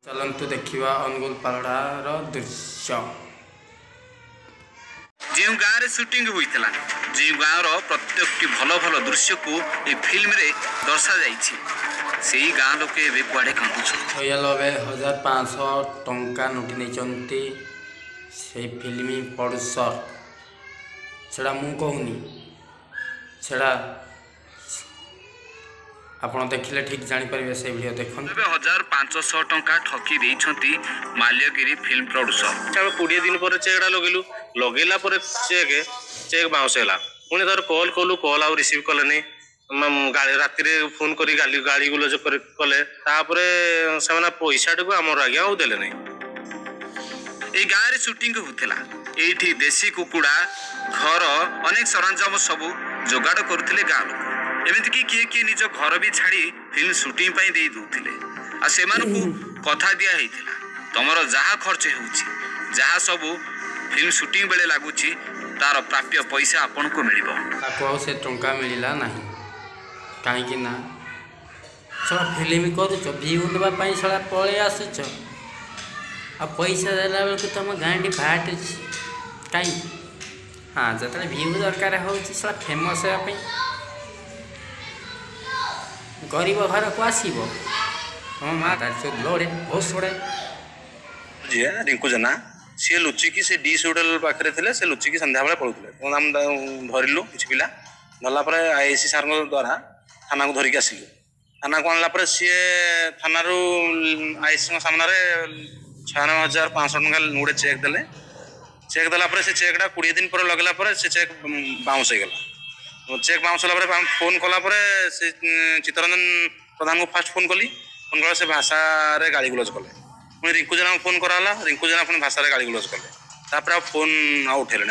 चलतु देखा अनुगुल पालड़ार दृश्य जो गाँव सुटिंग होता जो गाँव प्रत्येक भल भल दृश्य को ये फिल्म रे दर्शा से गाँ लोके कड़े कांदुछन 96,500 टंका नोटी नहीं से फिल्म प्रोड्यूसर सेड़ा मु कहूनी सेड़ा आपण देखिले ठीक जानी परिबे से वीडियो देखन 1,500 टंका ठकी देइछंती माल्यगिरी फिल्म प्रोड्यूसर हम 20 दिन पर चेकड़ा लगेला पर चेक बाउंस हैला पुणी तार कॉल कलु कॉल आउ रिसीव कले नहीं गाड़ी राति रे फोन करी गाड़ी गुलज कले तापरे सेमाना पैसा टको हमर आज्ञा आउ देले नहीं ए गाँव रे शूटिंग होता एठी देसी कुकुड़ा घर अनेक सरंजाम सब जोगाड़ करुले गाँ लोक एमती कि किए किए निज घर भी छाड़ी फिल्म शूटिंग पाई दे दूथिले आ सेमानकु कथा दिया हेतिला तमरो जहा खर्च होउची जहा सब फिल्म शूटिंग बेले लागुची तार प्राप्य पैसा आपन को मिलिबो ताको से टंका मिलिला नाही काहे कि ना सला फिल्म करूछ व्यू देबा पई सला पळे आसुछ आ पैसा देला बेल को तम गांडी भाट काई हां जतले व्यू दरकार होउची सला फेमस है पई गरीब घर को आसो हम माता लोड़े बहुत सोड़े जी रिंकू जना सी लुचिकी से डीस होटेल पाखे थे से लुचिकी संध्या बेले पड़ुले आम धरलु कि पिला धरला आईएससी सार द्वारा थाना को धरिकी आसिलु थाना को आनला सी थाना आईएससी सामने 96,500 टंका गोटे चेक देले चेक देला से चेकटा 20 दिन पर लगला से चेक बाउंस हो गला चेक बाउंस होला फोन कला से चित्तरंजन प्रधान को फास्ट फोन कली फोन कला से भाषा रे गाड़ी गुलज कले पुणी रिंकू जना फोन कराला रिंकू जना पुणी भाषा रे गाड़ी गुलज कले तापर फोन आ उठेले